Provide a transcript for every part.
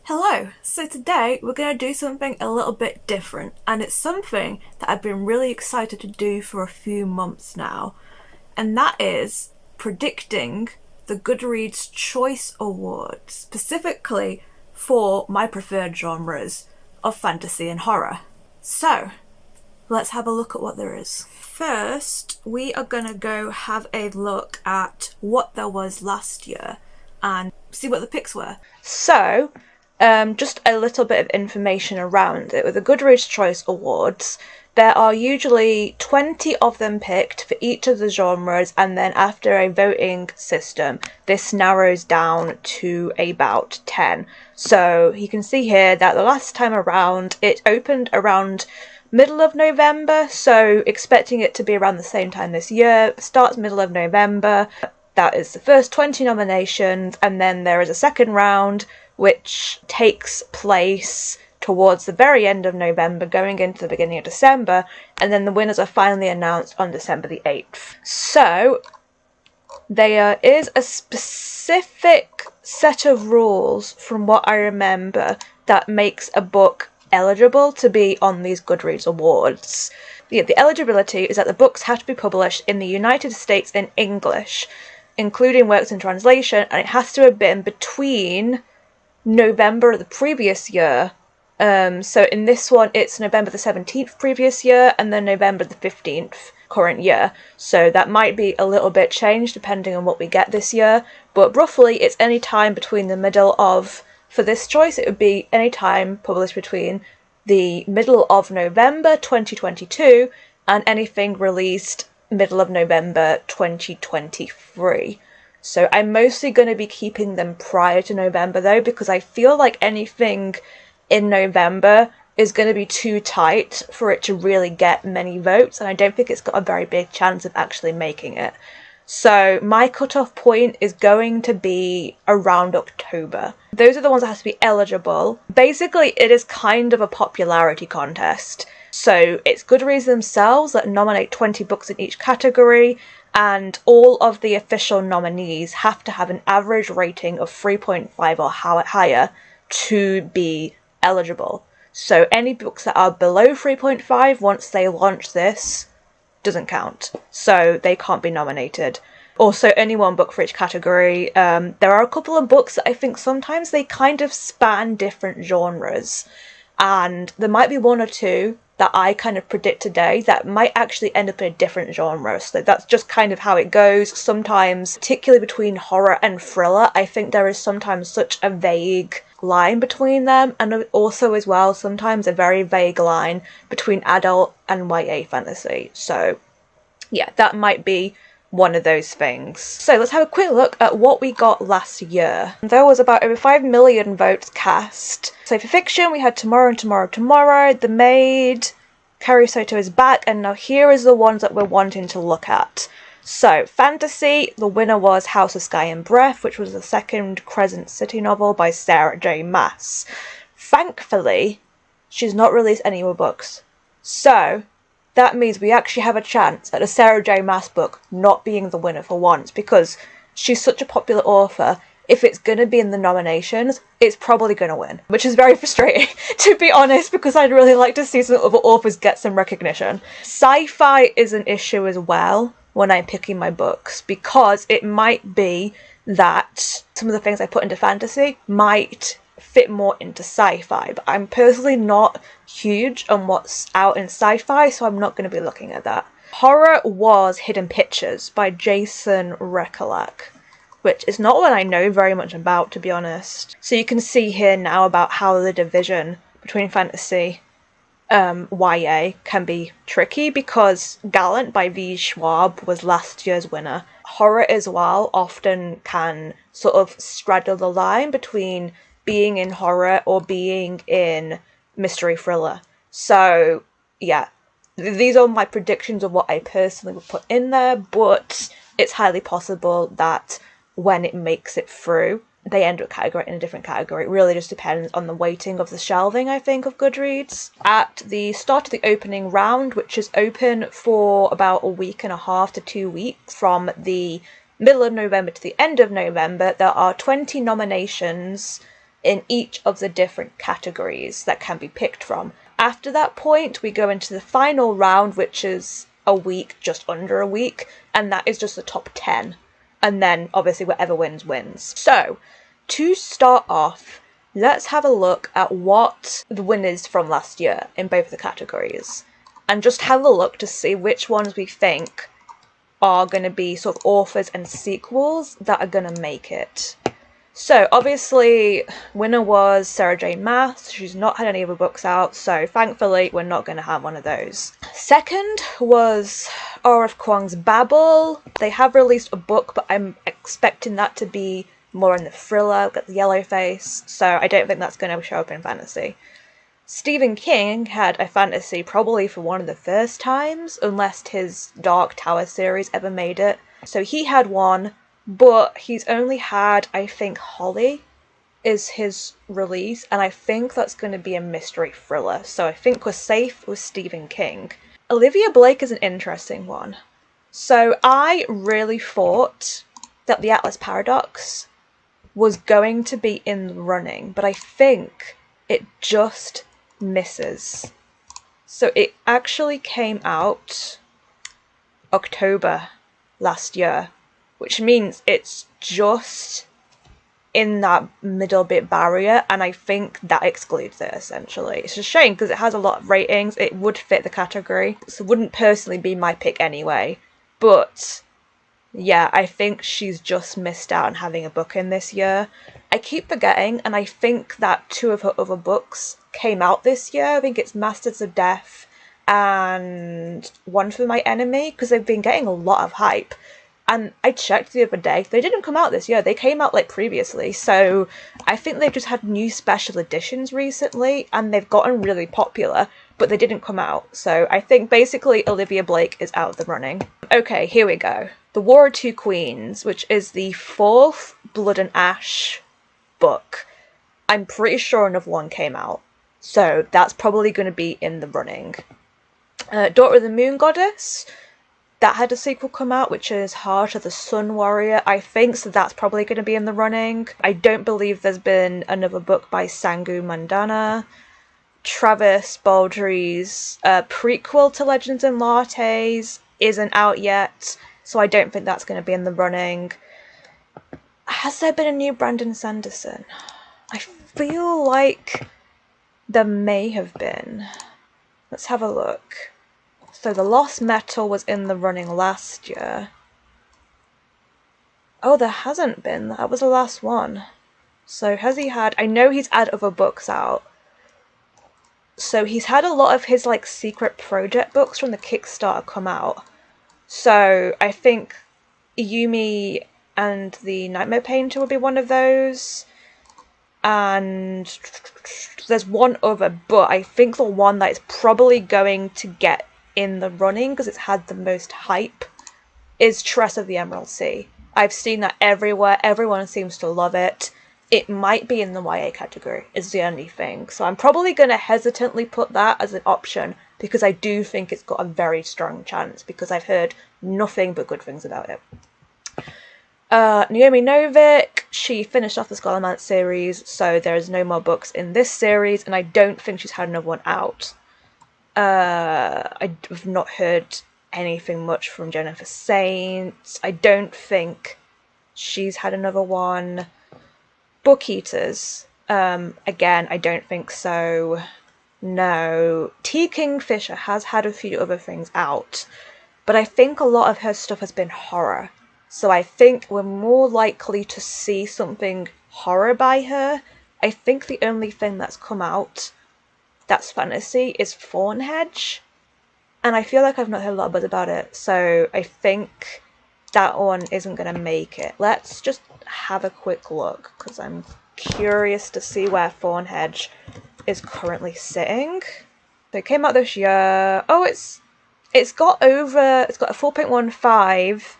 Hello! So today we're going to do something a little bit different, and it's something that I've been really excited to do for a few months now, and that is predicting the Goodreads Choice Awards, specifically for my preferred genres of fantasy and horror. So, let's have a look at what there is. First, we are going to go have a look at what there was last year and see what the picks were. So, just a little bit of information around it. With the Goodreads Choice Awards, there are usually 20 of them picked for each of the genres, and then after a voting system, this narrows down to about 10. So you can see here that the last time around, it opened around middle of November, so expecting it to be around the same time this year. Starts middle of November. That is the first 20 nominations, and then there is a second round which takes place towards the very end of November, going into the beginning of December, and then the winners are finally announced on December the 8th. So, there is a specific set of rules, from what I remember, that makes a book eligible to be on these Goodreads Awards. The eligibility is that the books have to be published in the United States in English, including works in translation, and it has to have been between November of the previous year. So in this one, it's November the 17th previous year, and then November the 15th current year. So that might be a little bit changed depending on what we get this year, but roughly it's any time between the middle of, for this choice, it would be any time published between the middle of November 2022 and anything released middle of November 2023. So I'm mostly going to be keeping them prior to November though, because I feel like anything in November is going to be too tight for it to really get many votes, and I don't think it's got a very big chance of actually making it. So my cutoff point is going to be around October. Those are the ones that have to be eligible. Basically, it is kind of a popularity contest. So it's Goodreads themselves that nominate 20 books in each category, and all of the official nominees have to have an average rating of 3.5 or higher to be eligible. So any books that are below 3.5 once they launch this doesn't count, so they can't be nominated. Also, only one book for each category. There are a couple of books that I think sometimes they kind of span different genres, and there might be one or two that I kind of predict today that might actually end up in a different genre. So that's just kind of how it goes. Sometimes, particularly between horror and thriller, I think there is sometimes such a vague line between them, and also as well sometimes a very vague line between adult and YA fantasy. So yeah, that might be one of those things. So let's have a quick look at what we got last year. There was about over 5 million votes cast. So for fiction, we had Tomorrow and Tomorrow Tomorrow, The Maid, Carrie Soto is Back, and now here is the ones that we're wanting to look at. So, fantasy, the winner was House of Sky and Breath, which was the second Crescent City novel by Sarah J. Maas. Thankfully, she's not released any more books. So, that means we actually have a chance at a Sarah J. Maas book not being the winner for once, because she's such a popular author. If it's going to be in the nominations, it's probably going to win, which is very frustrating, to be honest, because I'd really like to see some other authors get some recognition. Sci-fi is an issue as well when I'm picking my books, because it might be that some of the things I put into fantasy might fit more into sci-fi, but I'm personally not huge on what's out in sci-fi, so I'm not going to be looking at that. Horror was Hidden Pictures by Jason Rekulak, which is not one I know very much about, to be honest. So you can see here now about how the division between fantasy YA can be tricky, because Gallant by V. Schwab was last year's winner. Horror as well often can sort of straddle the line between being in horror or being in mystery thriller. So yeah, these are my predictions of what I personally would put in there, but it's highly possible that when it makes it through, they end up categorized in a different category. It really just depends on the weighting of the shelving, I think, of Goodreads. At the start of the opening round, which is open for about a week and a half to 2 weeks, from the middle of November to the end of November, there are 20 nominations in each of the different categories that can be picked from. After that point, we go into the final round, which is a week, just under a week, and that is just the top 10. And then, obviously, whatever wins, wins. So, to start off, let's have a look at what the winners from last year in both the categories. And just have a look to see which ones we think are going to be sort of authors and sequels that are going to make it. So, obviously, winner was Sarah J. Maas. She's not had any of her books out, so thankfully we're not going to have one of those. Second was R.F. Kuang's Babel. They have released a book, but I'm expecting that to be more in the thriller, like the yellow face, so I don't think that's going to show up in fantasy. Stephen King had a fantasy probably for one of the first times, unless his Dark Tower series ever made it. So he had one, but he's only had, I think, Holly is his release, and I think that's going to be a mystery thriller, so I think we're safe with Stephen King. Olivia Blake is an interesting one. So I really thought that The Atlas Paradox was going to be in the running, but I think it just misses. So it actually came out October last year, which means it's just in that middle bit barrier, and I think that excludes it essentially. It's a shame because it has a lot of ratings, it would fit the category, so it wouldn't personally be my pick anyway, but yeah, I think she's just missed out on having a book in this year. I keep forgetting, and I think that 2 of her other books came out this year. I think it's Masters of Death and One for My Enemy, because they've been getting a lot of hype. And I checked the other day, they didn't come out this year, they came out like previously, so I think they've just had new special editions recently, and they've gotten really popular, but they didn't come out. So I think basically Olivia Blake is out of the running. Okay, here we go. The War of Two Queens, which is the 4th Blood and Ash book. I'm pretty sure another one came out, so that's probably going to be in the running. Daughter of the Moon Goddess, that had a sequel come out, which is Heart of the Sun Warrior, I think, so that's probably going to be in the running. I don't believe there's been another book by Sangu Mandana. Travis Baldry's prequel to Legends and Lattes isn't out yet, so I don't think that's going to be in the running. Has there been a new Brandon Sanderson? I feel like there may have been. Let's have a look. So The Lost Metal was in the running last year. Oh, there hasn't been. That was the last one. So has he had... I know he's had other books out. So he's had a lot of his like secret project books from the Kickstarter come out. So I think Yumi and the Nightmare Painter will be one of those. And there's one other, but I think the one that is probably going to get in the running, because it's had the most hype, is Tress of the Emerald Sea. I've seen that everywhere, everyone seems to love it. It might be in the YA category, is the only thing. So I'm probably going to hesitantly put that as an option, because I do think it's got a very strong chance, because I've heard nothing but good things about it. Naomi Novik, she finished off the Scholomance series, so there's no more books in this series, and I don't think she's had another one out. I've not heard anything much from Jennifer Saint. I don't think she's had another one. Book Eaters, again, I don't think so. No. T. Kingfisher has had a few other things out, but I think a lot of her stuff has been horror. So I think we're more likely to see something horror by her. I think the only thing that's come out that's fantasy is Thornhedge, and I feel like I've not heard a lot of buzz about it, so I think that one isn't going to make it. Let's just have a quick look, because I'm curious to see where Thornhedge is currently sitting. So it came out this year. Oh, it's got a 4.15,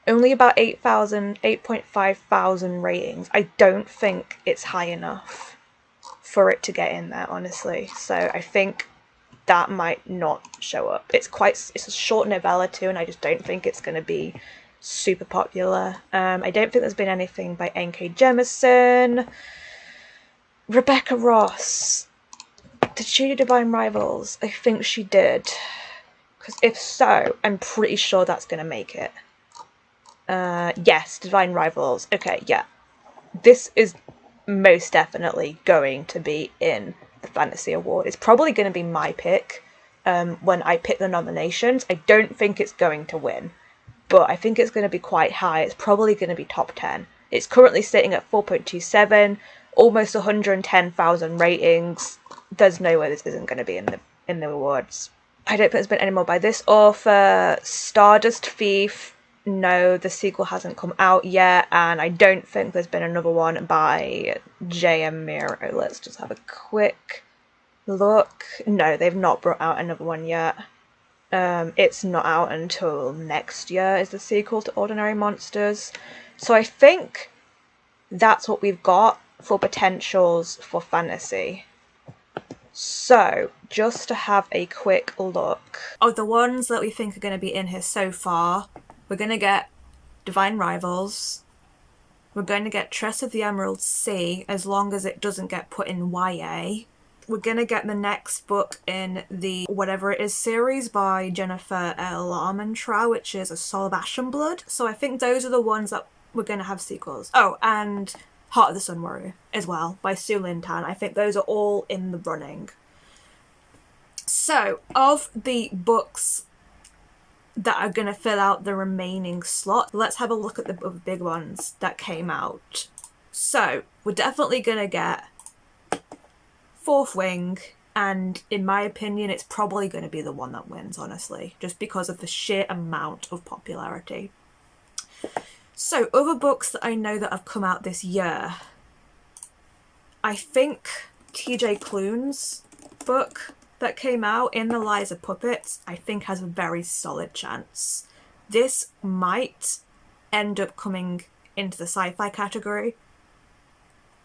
only about 8.5 thousand ratings. I don't think it's high enough for it to get in there, honestly. So I think that might not show up. It's a short novella too, and I just don't think it's going to be super popular. I don't think there's been anything by N.K. Jemisin. Rebecca Ross. Did she do Divine Rivals? I think she did. Because if so, I'm pretty sure that's going to make it. Yes, Divine Rivals. Okay, yeah. This is most definitely going to be in the Fantasy Award. It's probably going to be my pick when I pick the nominations. I don't think it's going to win, but I think it's going to be quite high. It's probably going to be top 10. It's currently sitting at 4.27, almost 110,000 ratings. There's no way this isn't going to be in the awards. I don't think there's been any more by this author. Stardust Thief. No, the sequel hasn't come out yet, and I don't think there's been another one by J.M. Miro. Let's just have a quick look. No, they've not brought out another one yet. It's not out until next year is the sequel to Ordinary Monsters. So I think that's what we've got for potentials for fantasy. So, just to have a quick look. Of the ones that we think are going to be in here so far, we're going to get Divine Rivals. We're going to get Tress of the Emerald Sea, as long as it doesn't get put in YA. We're going to get the next book in the Whatever It Is series by Jennifer L. Armentrout, which is A Soul of Ash and Blood. So I think those are the ones that we're going to have sequels. Oh, and Heart of the Sun Warrior as well, by Su Lin Tan. I think those are all in the running. So, of the books that are going to fill out the remaining slot, let's have a look at the big ones that came out. So, we're definitely going to get Fourth Wing, and in my opinion, it's probably going to be the one that wins, honestly, just because of the sheer amount of popularity. So, other books that I know that have come out this year. I think TJ Klune's book that came out, In the Lies of Puppets, I think has a very solid chance. This might end up coming into the sci-fi category,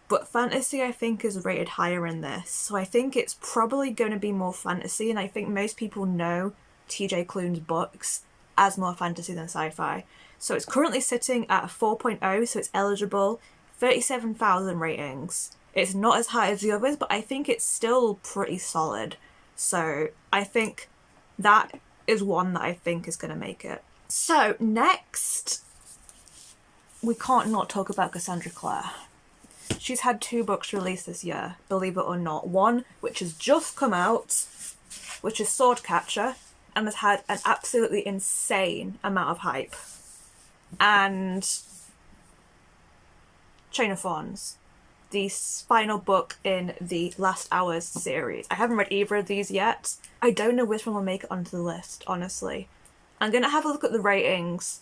but fantasy I think is rated higher in this. So I think it's probably going to be more fantasy, and I think most people know TJ Klune's books as more fantasy than sci-fi. So it's currently sitting at a 4.0, so it's eligible, 37,000 ratings. It's not as high as the others, but I think it's still pretty solid. So I think that is one that I think is going to make it. So next, we can't not talk about Cassandra Clare. She's had 2 books released this year, believe it or not. One, which has just come out, which is Swordcatcher, and has had an absolutely insane amount of hype. And Chain of Thorns, the final book in the Last Hours series. I haven't read either of these yet. I don't know which one will make it onto the list, honestly. I'm going to have a look at the ratings.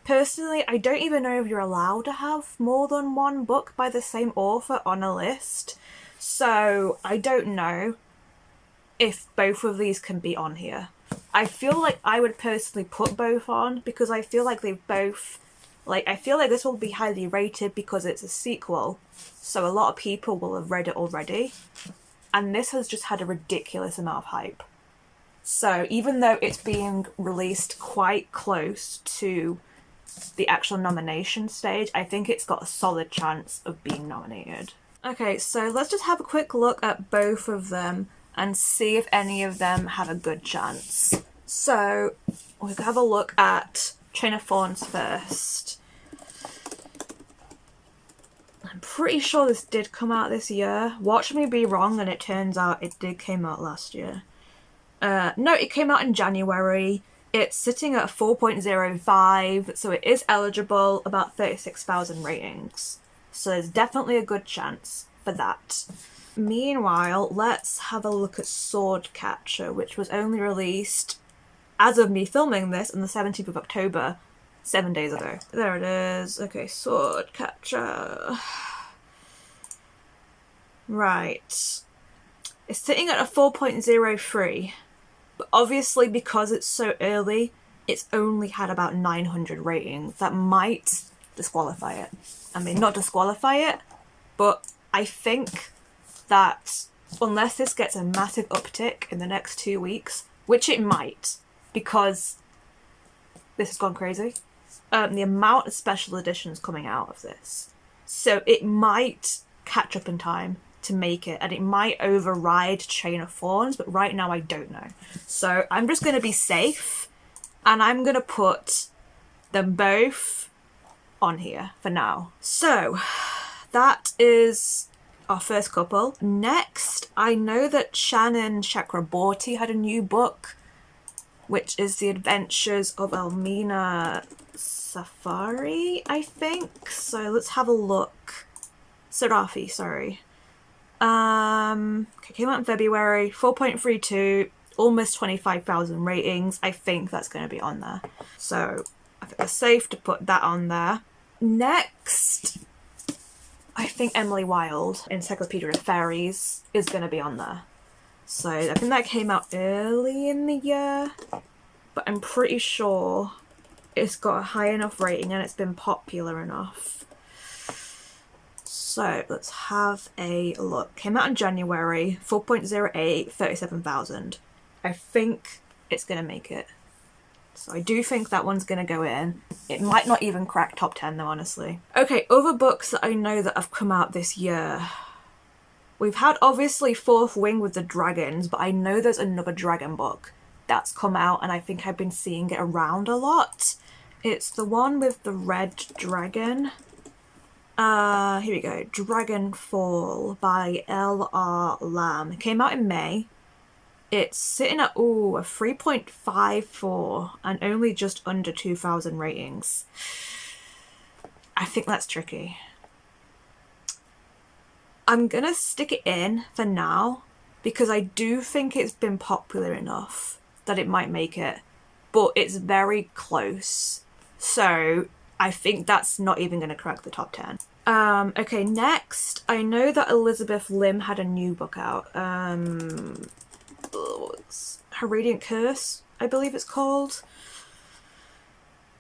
Personally, I don't even know if you're allowed to have more than one book by the same author on a list. So I don't know if both of these can be on here. I feel like I would personally put both on because I feel like they've both... I feel like this will be highly rated because it's a sequel, so a lot of people will have read it already. And this has just had a ridiculous amount of hype. So even though it's being released quite close to the actual nomination stage, I think it's got a solid chance of being nominated. Okay, so let's just have a quick look at both of them and see if any of them have a good chance. So we'll have a look at Chain of Thorns first. I'm pretty sure this did come out this year. Watch me be wrong and it turns out it did come out last year. No, it came out in January. It's sitting at a 4.05, so it is eligible, about 36,000 ratings. So there's definitely a good chance for that. Meanwhile, let's have a look at Swordcatcher, which was only released, as of me filming this, on the 17th of October, 7 days ago. There it is. Okay, Swordcatcher. Right. It's sitting at a 4.03. But obviously, because it's so early, it's only had about 900 ratings. That might disqualify it. I mean, not disqualify it, but I think that unless this gets a massive uptick in the next 2 weeks, which it might, because this has gone crazy, the amount of special editions coming out of this. So it might catch up in time to make it, and it might override Chain of Thorns, but right now I don't know. So I'm just going to be safe, and I'm going to put them both on here for now. So that is our first couple. Next, I know that Shannon Chakraborty had a new book, which is The Adventures of Elmina Safari, I think. So let's have a look. Sarafi, sorry. Okay, came out in February, 4.32, almost 25,000 ratings. I think that's going to be on there. So I think it's safe to put that on there. Next, I think Emily Wilde, Encyclopedia of Fairies, is going to be on there. So I think that came out early in the year, but I'm pretty sure it's got a high enough rating and it's been popular enough. So let's have a look. Came out in January, 4.08, 37,000. I think it's going to make it. So I do think that one's going to go in. It might not even crack top 10 though, honestly. Okay, other books that I know that have come out this year. We've had obviously Fourth Wing with the dragons, but I know there's another dragon book that's come out and I think I've been seeing it around a lot. It's the one with the red dragon. Here we go. Dragonfall by L.R. Lamb. It came out in May. It's sitting at, a 3.54 and only just under 2,000 ratings. I think that's tricky. I'm gonna stick it in for now because I do think it's been popular enough that it might make it, but it's very close. So I think that's not even gonna crack the top 10. Okay, next, I know that Elizabeth Lim had a new book out. Her Radiant Curse, I believe it's called.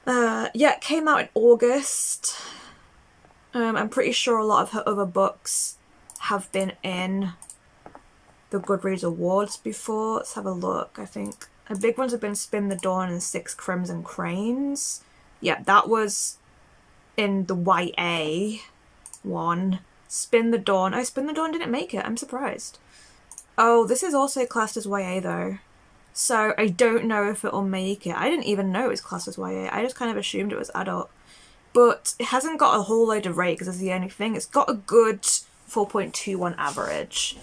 Yeah, it came out in August. I'm pretty sure a lot of her other books have been in the Goodreads Awards before. Let's have a look. I think her big ones have been Spin the Dawn and Six Crimson Cranes. Yeah, that was in the YA one. Spin the Dawn. Oh, Spin the Dawn didn't make it. I'm surprised. Oh, this is also classed as YA though. So I don't know if it'll make it. I didn't even know it was classed as YA. I just kind of assumed it was adult. But it hasn't got a whole load of ratings, is the only thing. It's got a good 4.21 average.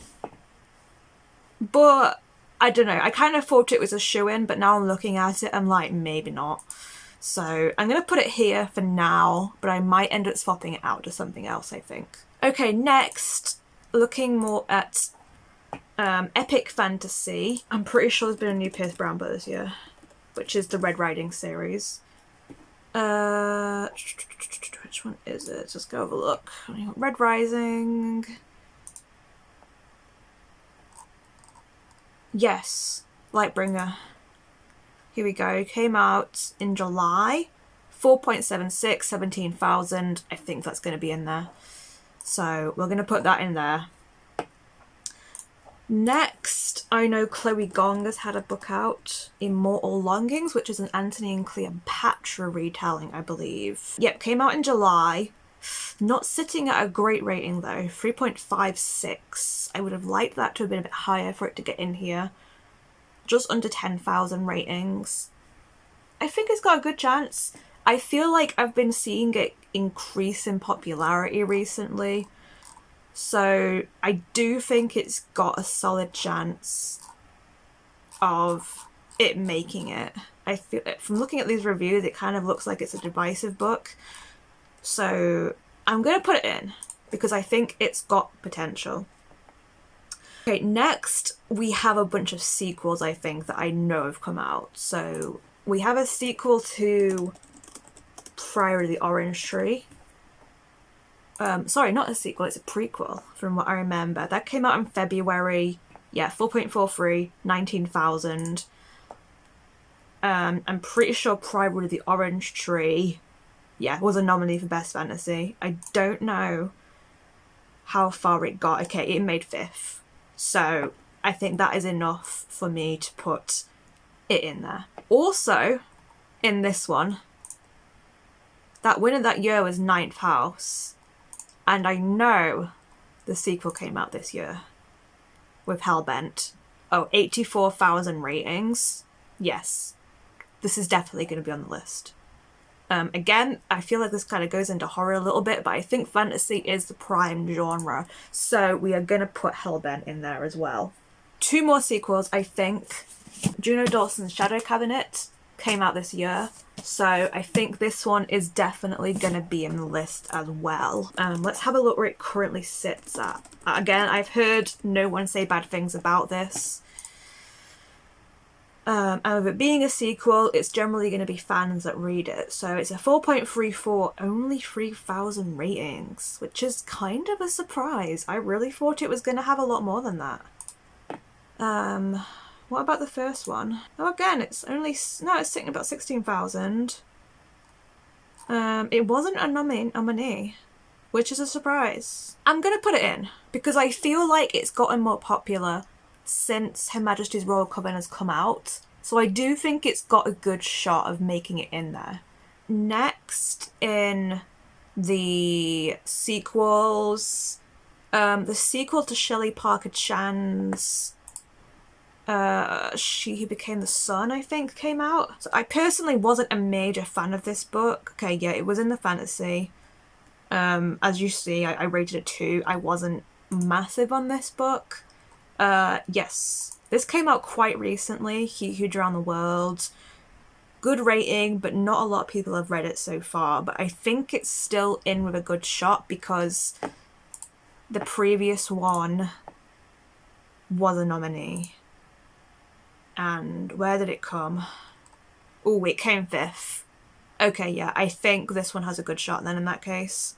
But I don't know. I kind of thought it was a shoo-in, but now I'm looking at it, I'm like, maybe not. So I'm going to put it here for now, but I might end up swapping it out to something else, I think. Okay, next, looking more at epic fantasy. I'm pretty sure there's been a new Pierce Brown book this year, which is the Red Riding series. Which one is it? Let's just go have a look. Red Rising. Yes, Lightbringer. Here we go. Came out in July. 4.76, 17,000. I think that's going to be in there. So we're going to put that in there. Next, I know Chloe Gong has had a book out, Immortal Longings, which is an Antony and Cleopatra retelling, I believe. Yep, came out in July. Not sitting at a great rating though, 3.56. I would have liked that to have been a bit higher for it to get in here. Just under 10,000 ratings. I think it's got a good chance. I feel like I've been seeing it increase in popularity recently. So I do think it's got a solid chance of it making it. I feel from looking at these reviews, it kind of looks like it's a divisive book. So I'm going to put it in because I think it's got potential. Okay, next we have a bunch of sequels, I think, that I know have come out. So we have a sequel to Priory of the Orange Tree. Sorry, not a sequel, it's a prequel from what I remember. That came out in February. Yeah, 4.43, 19,000. I'm pretty sure Priory of the Orange Tree, yeah, was a nominee for Best Fantasy. I don't know how far it got. Okay, it made 5th. So I think that is enough for me to put it in there. Also, in this one, that winner that year was 9th House. And I know the sequel came out this year with Hellbent. Oh, 84,000 ratings. Yes, this is definitely going to be on the list. Again, I feel like this kind of goes into horror a little bit, but I think fantasy is the prime genre, so we are going to put Hellbent in there as well. 2 more sequels, I think. Juno Dawson's Shadow Cabinet came out this year, so I think this one is definitely going to be in the list as well. Let's have a look where it currently sits at. Again, I've heard no one say bad things about this. And with it being a sequel, it's generally going to be fans that read it. So it's a 4.34, only 3,000 ratings, which is kind of a surprise. I really thought it was going to have a lot more than that. What about the first one? Oh, again, it's only... No, it's sitting about 16,000. It wasn't a nominee, which is a surprise. I'm going to put it in, because I feel like it's gotten more popular since Her Majesty's Royal Coven has come out. So I do think it's got a good shot of making it in there. Next in the sequels, the sequel to Shelley Parker Chan's She Who Became the Sun, I think, came out. So I personally wasn't a major fan of this book. Okay, yeah, it was in the fantasy. As you see, I rated it 2. I wasn't massive on this book. Yes, this came out quite recently. He Who Drowned the World. Good rating, but not a lot of people have read it so far. But I think it's still in with a good shot because the previous one was a nominee. And where did it come? Oh, it came 5th. Okay, yeah, I think this one has a good shot then in that case.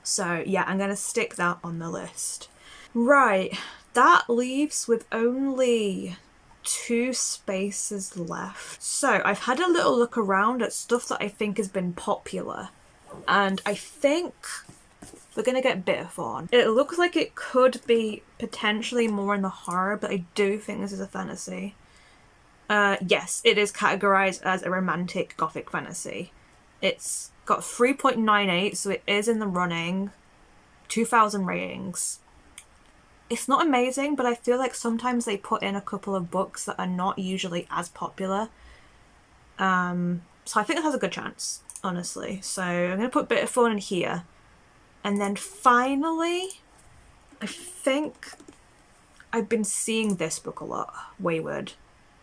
So, yeah, I'm going to stick that on the list. Right, that leaves with only 2 spaces left. So, I've had a little look around at stuff that I think has been popular. And I think we're going to get Bitterthorn. It looks like it could be potentially more in the horror, but I do think this is a fantasy. Yes, it is categorized as a romantic gothic fantasy. It's got 3.98, so it is in the running. 2,000 ratings. It's not amazing, but I feel like sometimes they put in a couple of books that are not usually as popular. So I think it has a good chance, honestly. So I'm going to put Bitterthorn in here. And then finally, I think I've been seeing this book a lot. Wayward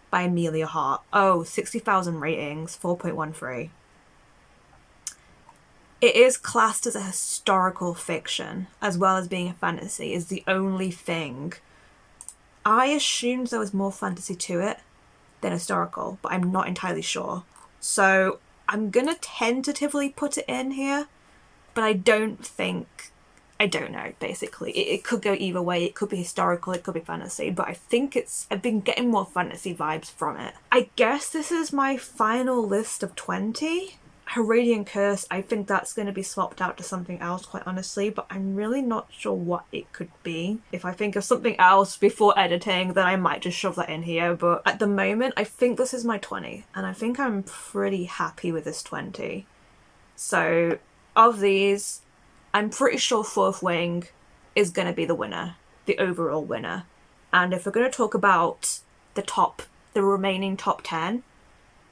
by Amelia Hart. Oh, 60,000 ratings, 4.13. It is classed as a historical fiction, as well as being a fantasy, is the only thing. I assumed there was more fantasy to it than historical, but I'm not entirely sure. So I'm going to tentatively put it in here, but I don't know, basically. It could go either way. It could be historical, it could be fantasy, but I think I've been getting more fantasy vibes from it. I guess this is my final list of 20. Heradian Curse, I think that's going to be swapped out to something else, quite honestly, but I'm really not sure what it could be. If I think of something else before editing, then I might just shove that in here, but at the moment, I think this is my 20, and I think I'm pretty happy with this 20. So, of these, I'm pretty sure Fourth Wing is going to be the winner, the overall winner. And if we're going to talk about the remaining top 10,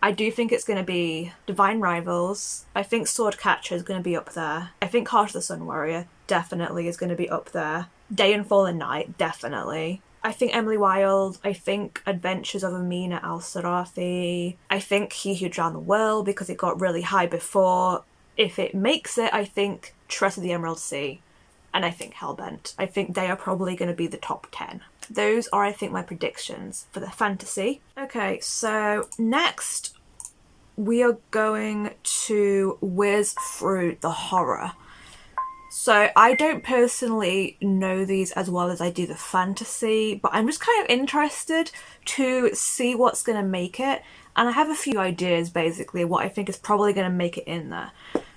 I do think it's going to be Divine Rivals. I think Swordcatcher is going to be up there. I think Heart of the Sun Warrior definitely is going to be up there. Day and Fallen Night, definitely. I think Emily Wilde. I think Adventures of Amina Al-Sarafi. I think He Who Drowned the World because it got really high before. If it makes it, I think Tress of the Emerald Sea. And I think Hellbent. I think they are probably going to be the top 10. Those are, I think, my predictions for the fantasy. Okay, so next we are going to whiz through the horror. So I don't personally know these as well as I do the fantasy, but I'm just kind of interested to see what's going to make it. And I have a few ideas, basically, what I think is probably going to make it in there.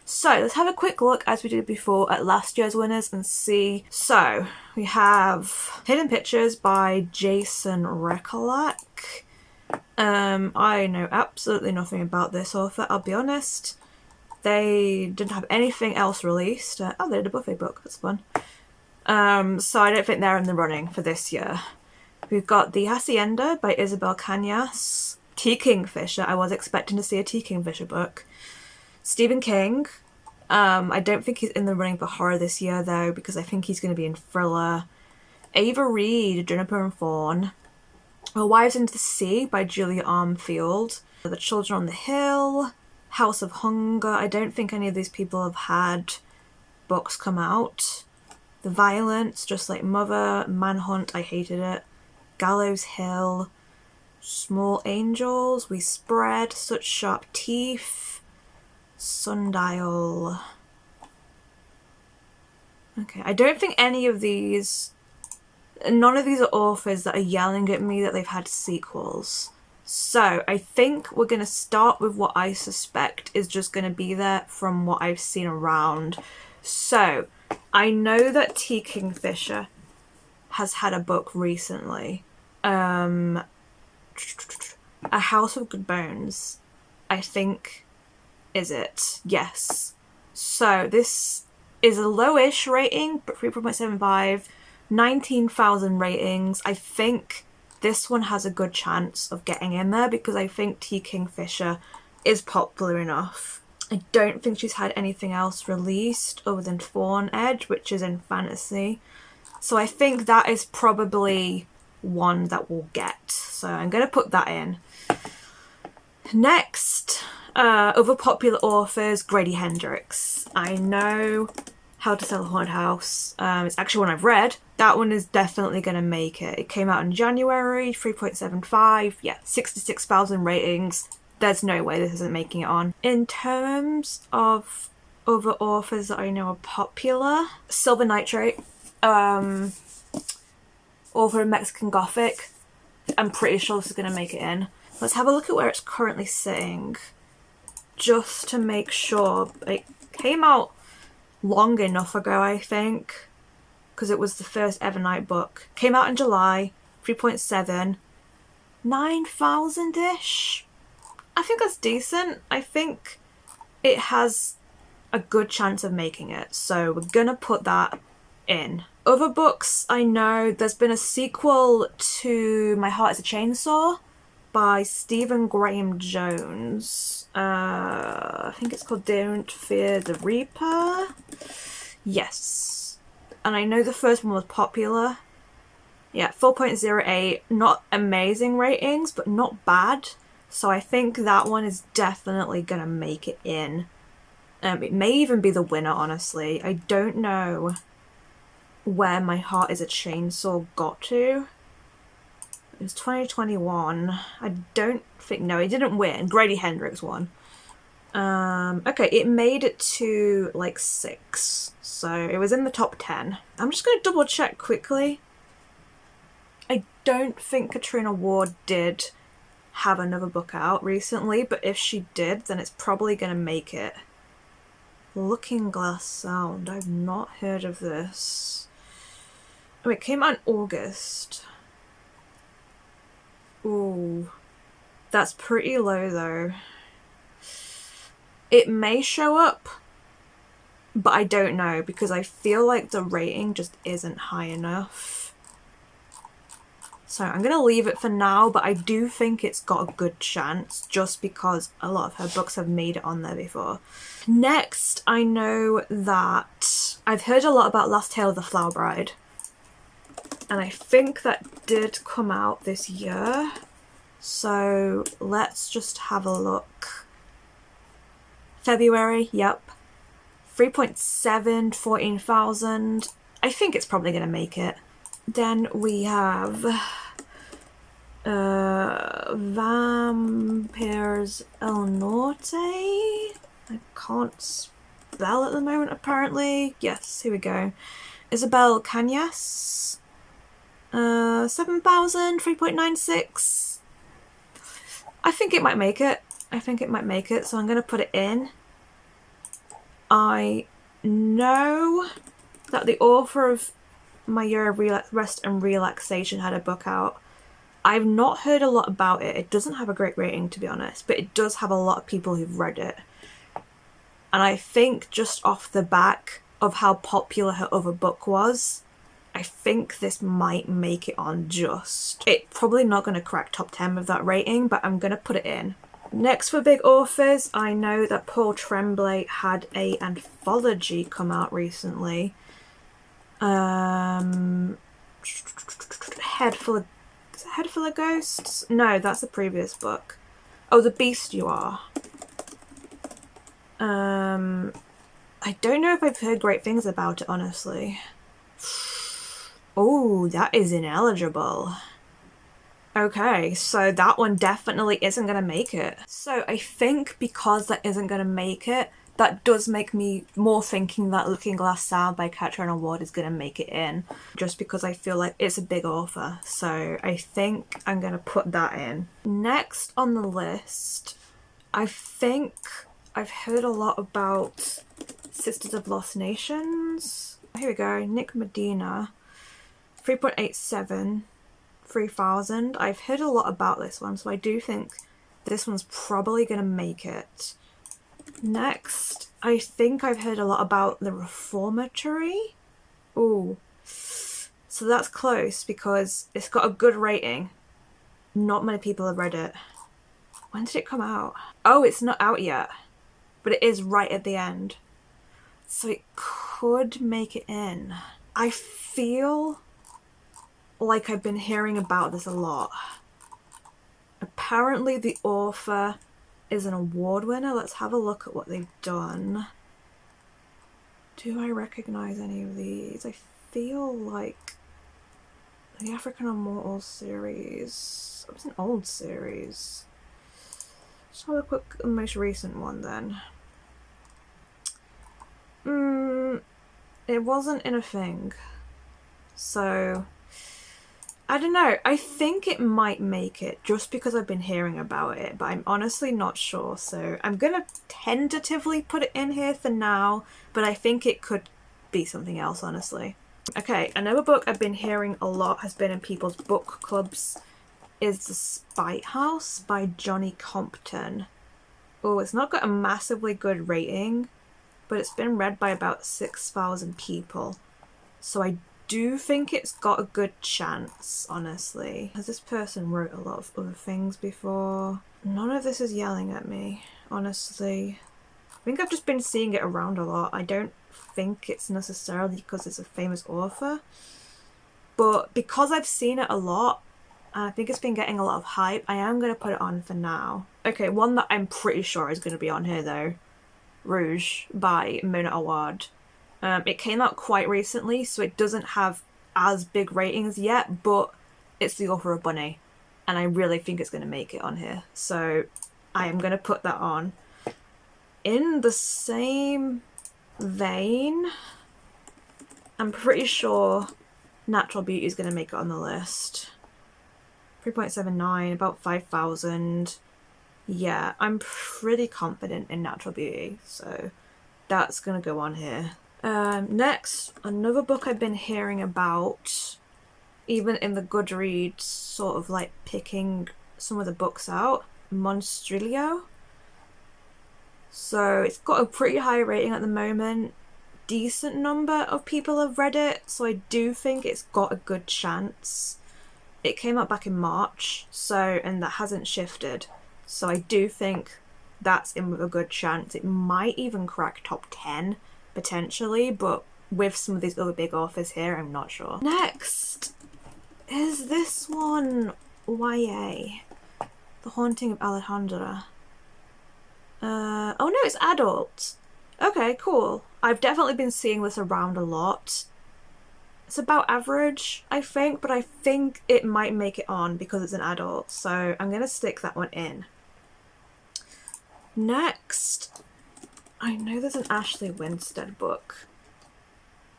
So let's have a quick look, as we did before, at last year's winners and see. So we have Hidden Pictures by Jason Recolak. I know absolutely nothing about this author, I'll be honest. They didn't have anything else released. Oh, they did a Buffet book, that's fun. So I don't think they're in the running for this year. We've got The Hacienda by Isabel Cañas. T. Kingfisher. I was expecting to see a T. Kingfisher book. Stephen King. I don't think he's in the running for horror this year, though, because I think he's going to be in thriller. Ava Reed, Juniper and Fawn. Her Wives into the Sea by Julia Armfield. The Children on the Hill. House of Hunger. I don't think any of these people have had books come out. The Violence, Just Like Mother. Manhunt, I hated it. Gallows Hill. Small Angels. We Spread. Such Sharp Teeth. Sundial. Okay, I don't think any of these... None of these are authors that are yelling at me that they've had sequels. So I think we're going to start with what I suspect is just going to be there from what I've seen around. So I know that T. Kingfisher has had a book recently. A House of Good Bones, I think, is it? Yes. So this is a lowish rating, but 3.75, 19,000 ratings. I think this one has a good chance of getting in there because I think T. Kingfisher is popular enough. I don't think she's had anything else released other than Thorn Edge, which is in fantasy. So I think that is probably one that we'll get. So I'm going to put that in. Next, other popular authors, Grady Hendrix. I know How to Sell a Haunted House. It's actually one I've read. That one is definitely going to make it. It came out in January, 3.75. Yeah, 66,000 ratings. There's no way this isn't making it on. In terms of other authors that I know are popular, Silver Nitrate, author of Mexican Gothic. I'm pretty sure this is going to make it in. Let's have a look at where it's currently sitting, just to make sure. It came out long enough ago, I think, because it was the first Evernight book. Came out in July, 3.7, 9,000-ish. I think that's decent. I think it has a good chance of making it, so we're gonna put that in. Other books I know, there's been a sequel to My Heart is a Chainsaw by Stephen Graham Jones. I think it's called Don't Fear the Reaper. Yes. And I know the first one was popular. Yeah, 4.08. Not amazing ratings, but not bad. So I think that one is definitely going to make it in. It may even be the winner, honestly. I don't know where My Heart is a Chainsaw got to. It was 2021. I don't think... No, it didn't win. Grady Hendrix won. Okay, it made it to, like, 6. So it was in the top 10. I'm just going to double check quickly. I don't think Katrina Ward did have another book out recently, but if she did, then it's probably going to make it. Looking Glass Sound. I've not heard of this. Oh, it came out in August. Ooh. That's pretty low, though. It may show up, but I don't know, because I feel like the rating just isn't high enough. So I'm going to leave it for now, but I do think it's got a good chance, just because a lot of her books have made it on there before. Next, I know that I've heard a lot about Last Tale of the Flower Bride, and I think that did come out this year. So let's just have a look. February, yep. 3.7, 14,000. I think it's probably going to make it. Then we have Vampires El Norte. I can't spell at the moment, apparently. Yes, here we go. Isabel Cañas. 7,000, 3.96. I think it might make it. I think it might make it, so I'm going to put it in. I know that the author of My Year of Rest and Relaxation had a book out. I've not heard a lot about it. It doesn't have a great rating, to be honest, but it does have a lot of people who've read it. And I think just off the back of how popular her other book was, I think this might make it on just. It's probably not going to crack top 10 with that rating, but I'm going to put it in. Next for big authors, I know that Paul Tremblay had a anthology come out recently. Head Full of Ghosts? No, that's the previous book. Oh, The Beast You Are. I don't know if I've heard great things about it, honestly. Oh, that is ineligible. Okay, so that one definitely isn't going to make it. So I think because that isn't going to make it, that does make me more thinking that Looking Glass Sound by Catcher in a Ward is going to make it in, just because I feel like it's a big author. So I think I'm going to put that in. Next on the list, I think I've heard a lot about Sisters of Lost Nations. Here we go, Nick Medina, 3.87. 3000. I've heard a lot about this one, so I do think this one's probably going to make it. Next, I think I've heard a lot about The Reformatory. Ooh. So that's close because it's got a good rating. Not many people have read it. When did it come out? Oh, it's not out yet, but it is right at the end. So it could make it in. I feel like I've been hearing about this a lot. Apparently the author is an award winner. Let's have a look at what they've done. Do I recognize any of these? I feel like the African Immortals series. It was an old series. Let's have a quick, the most recent one then. It wasn't in a thing. So I don't know, I think it might make it just because I've been hearing about it, but I'm honestly not sure, so I'm gonna tentatively put it in here for now, but I think it could be something else, honestly. Okay, another book I've been hearing a lot, has been in people's book clubs, is The Spite House by Johnny Compton. Oh, it's not got a massively good rating, but it's been read by about 6,000 people, so I do think it's got a good chance, honestly. Has this person wrote a lot of other things before? None of this is yelling at me, honestly. I think I've just been seeing it around a lot. I don't think it's necessarily because it's a famous author, but because I've seen it a lot, and I think it's been getting a lot of hype, I am going to put it on for now. Okay, one that I'm pretty sure is going to be on here though. Rouge by Mona Awad. It came out quite recently, so it doesn't have as big ratings yet, but it's the author of Bunny, and I really think it's going to make it on here. So I am going to put that on. In the same vein, I'm pretty sure Natural Beauty is going to make it on the list. 3.79, about 5,000. Yeah, I'm pretty confident in Natural Beauty, so that's going to go on here. Next, another book I've been hearing about, even in the Goodreads, sort of like picking some of the books out, Monstrilio. So it's got a pretty high rating at the moment. Decent number of people have read it, so I do think it's got a good chance. It came out back in March, so, and that hasn't shifted. So I do think that's in with a good chance. It might even crack top 10. Potentially, but with some of these other big authors here, I'm not sure. Next is this one, YA, The Haunting of Alejandra. Oh no, it's adult. Okay, cool. I've definitely been seeing this around a lot. It's about average, I think, but I think it might make it on because it's an adult, so I'm gonna stick that one in. Next, I know there's an Ashley Winstead book.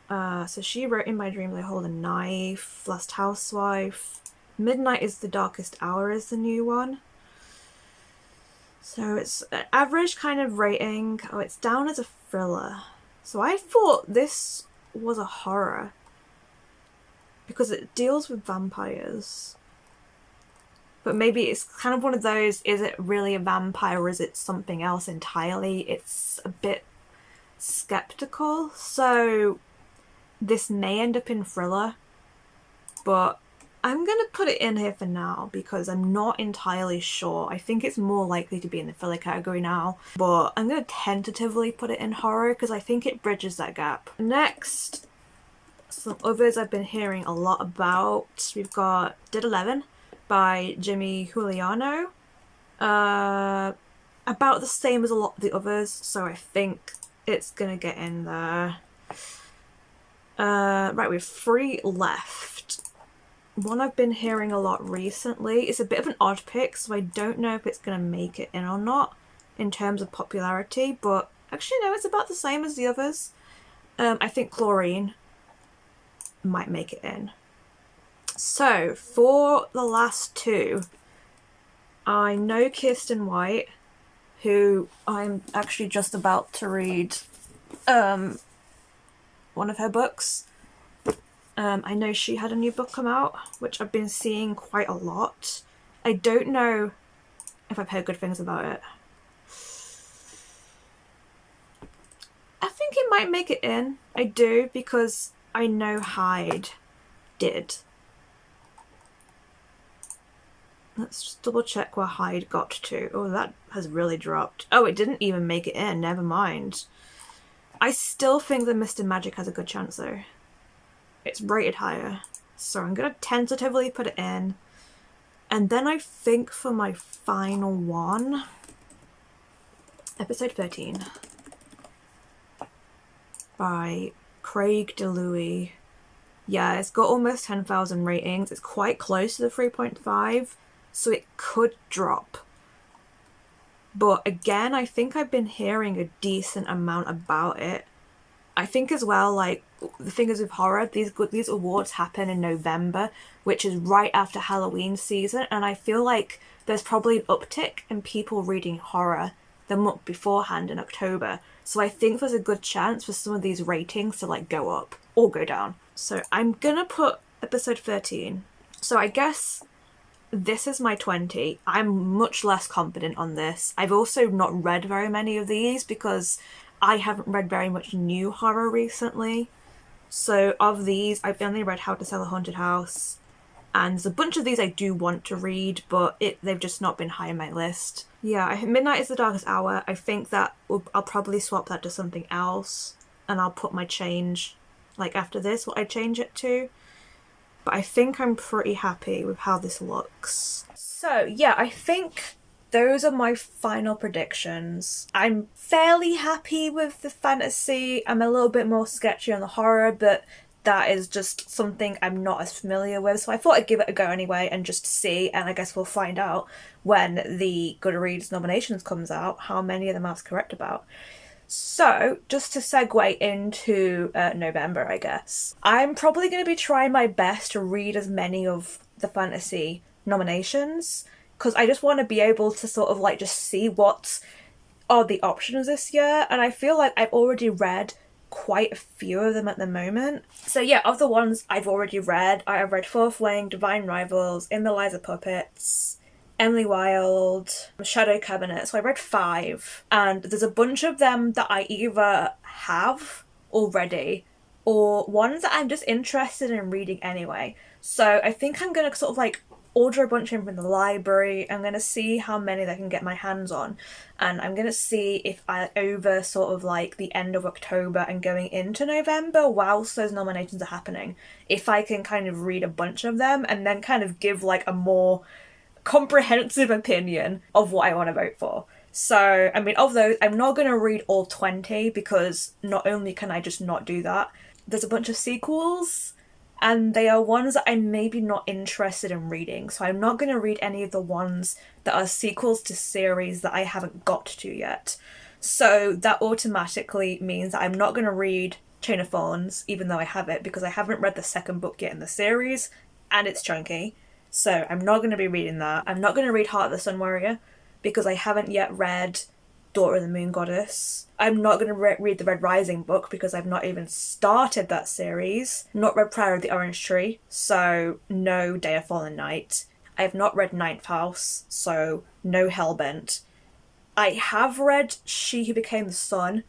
So she wrote In My Dreams I Hold a Knife, Last Housewife, Midnight is the Darkest Hour is the new one. So it's an average kind of rating. Oh, it's down as a thriller. So I thought this was a horror because it deals with vampires. But maybe it's kind of one of those, is it really a vampire or is it something else entirely? It's a bit skeptical. So this may end up in thriller, but I'm gonna put it in here for now because I'm not entirely sure. I think it's more likely to be in the filler category now, but I'm gonna tentatively put it in horror because I think it bridges that gap. Next, some others I've been hearing a lot about. We've got Did 11 by Jimmy Juliano. About the same as a lot of the others, so I think it's gonna get in there. Right, we have 3 left. One I've been hearing a lot recently. It's a bit of an odd pick, so I don't know if it's gonna make it in or not in terms of popularity, but actually no, it's about the same as the others. I think Chlorine might make it in. So for the last 2, I know Kirsten White, who I'm actually just about to read one of her books. I know she had a new book come out, which I've been seeing quite a lot. I don't know if I've heard good things about it. I think it might make it in. I do, because I know Hyde did. Let's just double check where Hyde got to. Oh, that has really dropped. Oh, it didn't even make it in. Never mind. I still think that Mr. Magic has a good chance, though. It's rated higher. So I'm going to tentatively put it in. And then I think for my final one, episode 13 by Craig DeLuey. Yeah, it's got almost 10,000 ratings. It's quite close to the 3.5, so it could drop. But again, I think I've been hearing a decent amount about it. I think as well, like, the thing is with horror, these awards happen in November, which is right after Halloween season, and I feel like there's probably an uptick in people reading horror the month beforehand in October. So I think there's a good chance for some of these ratings to like go up or go down. So I'm gonna put episode 13. So I guess this is my 20. I'm much less confident on this. I've also not read very many of these because I haven't read very much new horror recently. So of these, I've only read How to Sell a Haunted House, and there's a bunch of these I do want to read, but they've just not been high on my list. Yeah, Midnight is the Darkest Hour. I think that I'll probably swap that to something else, and I'll put my change, like after this, what I change it to. But I think I'm pretty happy with how this looks. So yeah, I think those are my final predictions. I'm fairly happy with the fantasy. I'm a little bit more sketchy on the horror, but that is just something I'm not as familiar with. So I thought I'd give it a go anyway and just see, and I guess we'll find out when the Goodreads nominations comes out how many of them I was correct about. So, just to segue into November, I guess, I'm probably going to be trying my best to read as many of the fantasy nominations, because I just want to be able to sort of like just see what are the options this year, and I feel like I've already read quite a few of them at the moment. So yeah, of the ones I've already read, I have read Fourth Wing, Divine Rivals, In the Lies of Puppets, Emily Wilde, Shadow Cabinet. So I read 5, and there's a bunch of them that I either have already or ones that I'm just interested in reading anyway. So I think I'm going to sort of like order a bunch in from the library. I'm going to see how many I can get my hands on, and I'm going to see if I over sort of like the end of October and going into November whilst those nominations are happening, if I can kind of read a bunch of them and then kind of give like a more comprehensive opinion of what I want to vote for. So, I mean, of those, I'm not going to read all 20 because not only can I just not do that, there's a bunch of sequels and they are ones that I'm maybe not interested in reading. So I'm not going to read any of the ones that are sequels to series that I haven't got to yet. So that automatically means that I'm not going to read Chain of Thorns, even though I have it, because I haven't read the second book yet in the series and it's chunky. So I'm not going to be reading that. I'm not going to read Heart of the Sun Warrior because I haven't yet read Daughter of the Moon Goddess. I'm not going to read the Red Rising book because I've not even started that series. Not read Prayer of the Orange Tree, so no Day of Fallen Night. I have not read Ninth House, so no Hellbent. I have read She Who Became the Sun,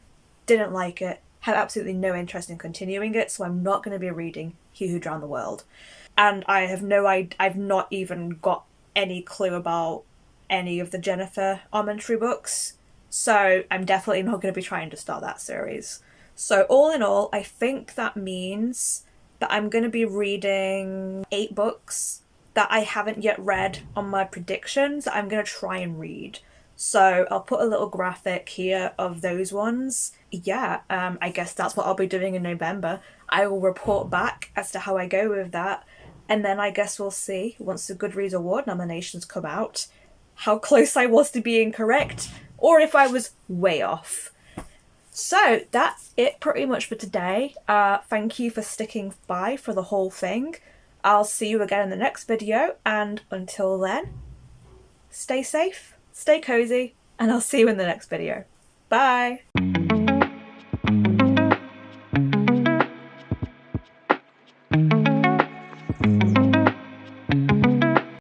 didn't like it. have absolutely no interest in continuing it, so I'm not going to be reading He Who Drowned the World. And I've not even got any clue about any of the Jennifer Armentrout books, so I'm definitely not going to be trying to start that series. So all in all, I think that means that I'm going to be reading 8 books that I haven't yet read on my predictions that I'm going to try and read. So I'll put a little graphic here of those ones. Yeah, I guess that's what I'll be doing in November. I will report back as to how I go with that. And then I guess we'll see, once the Goodreads Award nominations come out, how close I was to being correct, or if I was way off. So that's it pretty much for today. Thank you for sticking by for the whole thing. I'll see you again in the next video, and until then, stay safe, stay cozy, and I'll see you in the next video. Bye!